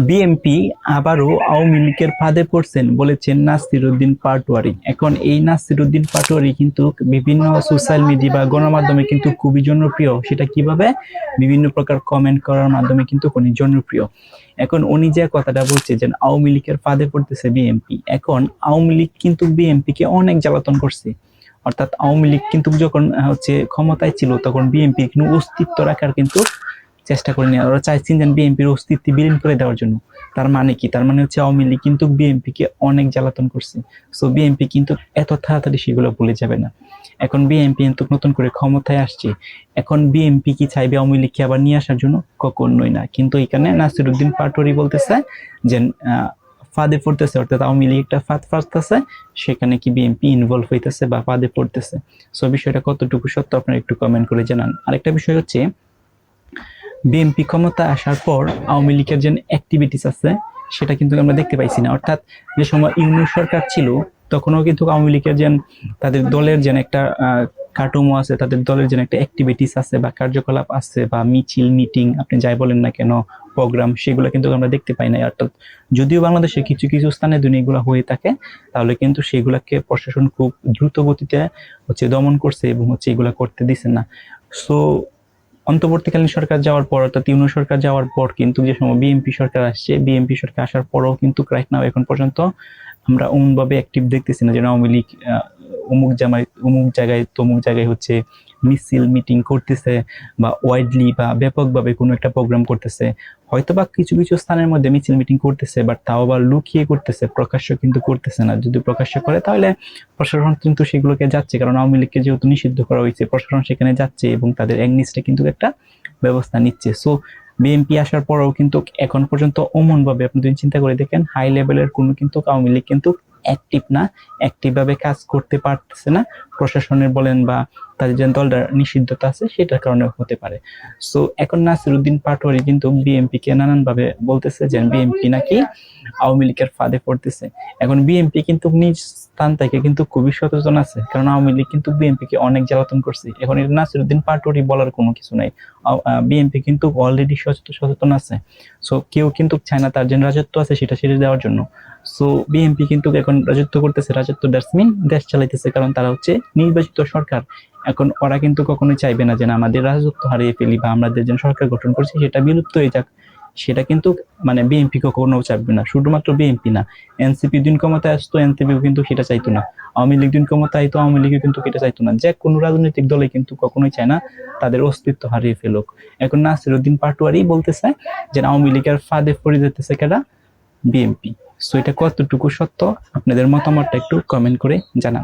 BNP আবারও আওয়ামী লীগের ফাঁদে পড়ছেন বলেছেন নাসির উদ্দিন পাটোয়ারি। এখন এই নাসির উদ্দিন পাটোয়ারি কিন্তু বিভিন্ন সোশ্যাল মিডিয়া বা গণমাধ্যমে কিন্তু খুবই জনপ্রিয়। সেটা কিভাবে? বিভিন্ন প্রকার কমেন্ট করার মাধ্যমে কিন্তু উনি জনপ্রিয়। এখন উনি যে কথাটা বলছে যে আওয়ামী লীগের ফাঁদে পড়তেছে বিএনপি, এখন আওয়ামী লীগ কিন্তু বিএনপিকে অনেক জ্বালাতন করছে। অর্থাৎ আওয়ামী লীগ কিন্তু যখন ক্ষমতায় ছিল তখন বিএনপি কিন্তু অস্তিত্ব রাখার কিন্তু চেষ্টা করেনি। ওরা চাইছেন যে বিএনপির অস্তিত্ব বিলীন করে দেওয়ার জন্য। তার মানে কি? তার মানে হচ্ছে আওয়ামী লীগ কিন্তু বিএনপিকে অনেক জ্বালাতন করছে। সো বিএনপি কিন্তু এত তাড়াতাড়ি সেগুলো ভুলে যাবে না। এখন বিএনপি কিন্তু নতুন করে ক্ষমতায় আসছে। এখন বিএনপি কি চাইবে আওয়ামী লীগকে আবার নিয়ে আসার জন্য? কখনোই না। কিন্তু এখানে নাসির উদ্দিন পাটোয়ারি বলতেছে যে ফাঁদে পড়তেছে, অর্থাৎ আওয়ামী লীগ একটা ফাঁদ ফাঁদতেছে, সেখানে কি বিএনপি ইনভলভ হইতেছে বা ফাঁদে পড়তেছে। সো বিষয়টা কতটুকু সত্য আপনারা একটু কমেন্ট করে জানান। আরেকটা বিষয় হচ্ছে, বিএনপি ক্ষমতা আসার পর আওয়ামী লীগের যে অ্যাক্টিভিটিস আছে সেটা কিন্তু আমরা দেখতে পাইছি না। অর্থাৎ যে সময় ইউনূস সরকার ছিল তখনও কিন্তু আওয়ামী লীগের যে তাদের দলের যে একটা কার্টুনও আছে, তাদের দলের যে একটা অ্যাক্টিভিটিস আছে বা কার্যকলাপ আছে বা মিছিল মিটিং আপনি যাই বলেন না কেন, প্রোগ্রাম, সেগুলো কিন্তু আমরা দেখতে পাই না। অর্থাৎ যদিও বাংলাদেশে কিছু কিছু স্থানে এগুলো হয়ে থাকে, তাহলে কিন্তু সেগুলাকে প্রশাসন খুব দ্রুত গতিতে দমন করছে এবং এগুলা করতে দিছে না। সো অন্তর্বর্তীকালীন সরকার যাওয়ার পর, অর্থাৎ ইউনূস সরকার যাওয়ার পর কিন্তু যে সময় বিএনপি সরকার আসছে, বিএনপি সরকার আসার পরও কিন্তু রাইট নাও এখন পর্যন্ত আমরা অমনভাবে অ্যাক্টিভ দেখতেছি না। যেন আওয়ামী লীগ অমুক জায়গায় তমুক জায়গায় মিছিল মিটিং করতেছে বা ওয়াইডলি বা ব্যাপকভাবে কোনো একটা প্রোগ্রাম করতেছে। হয়তোবা কিছু কিছু স্থানের মধ্যে মিছিল মিটিং করতেছে, বাট তাও আবার লুকিয়ে করতেছে, প্রকাশ্য কিন্তু করতেছে না। যদি প্রকাশ্য করে তাহলে প্রশাসন কিন্তু সেগুলোকে যাচ্ছে, কারণ আওয়ামী লীগকে যেহেতু নিষিদ্ধ করা হয়েছে, প্রশাসন সেখানে যাচ্ছে এবং তাদের এগনিস্টে কিন্তু একটা ব্যবস্থা নিচ্ছে। সো বিএনপি আসার পরেও কিন্তু এখন পর্যন্ত অমন ভাবে আপনি যদি চিন্তা করে দেখেন, হাই লেভেলের কোনো কিন্তু আওয়ামী লীগ কিন্তু অ্যাক্টিভ না, অ্যাক্টিভ ভাবে কাজ করতে পারতেছে না। প্রশাসনের বলেন বা তাদের যে দলটা নিষিদ্ধতা আছে সেটার কারণে হতে পারে। সো এখন নাসির উদ্দিন পাটোয়ারি কিন্তু বিএনপি কে নানান ভাবে বলতেছে যে বিএনপি নাকি আওয়ামী লীগের ফাঁদে পড়তেছে। এখন বিএনপি কিন্তু নিজ স্থান থেকে কিন্তু খুবই সচেতন আছে, কারণ আওয়ামী লীগ কিন্তু বিএনপি কে অনেক জ্বালাতন করছে। এখন এটা নাসির উদ্দিন পাটোয়ারি বলার কোনো কিছু নাই। বিএনপি কিন্তু অলরেডি সচেতন আছে। সো কেউ কিন্তু চায় না তার যে রাজত্ব আছে সেটা ছেড়ে দেওয়ার জন্য। সো বিএনপি কিন্তু এখন রাজত্ব করতেছে, রাজত্ব দ্যাটস মিন দেশ চালাইতেছে, কারণ তারা নির্বাচিত সরকার। এখন ওরা কিন্তু কখনোই চাইবে না যে আমাদের রাজত্ব হারিয়ে ফেলি বা আমাদের যে সরকার গঠন করছি সেটা বিলুপ্ত হয়ে যাক। সেটা কিন্তু বিএনপি কখনো চাইবে না। শুধুমাত্র বিএনপি না, এনসিপি দিন ক্ষমতায় আসতো, এনসিপিও কিন্তু সেটা চাইতো না। আওয়ামী লীগ দিন ক্ষমতায় আইতো, আওয়ামী লীগও কিন্তু এটা চাইতো না। যে কোনো রাজনৈতিক দলে কিন্তু কখনোই চায় না তাদের অস্তিত্ব হারিয়ে ফেলুক। এখন নাসির উদ্দিন পাটোয়ারি বলতেছে যে আওয়ামী লীগের ফাঁদে পড়ে যেতেছে কেডা? বিএনপি। সো এটা কতটুকু সত্য, আপনাদের মতামতটা একটু কমেন্ট করে জানান।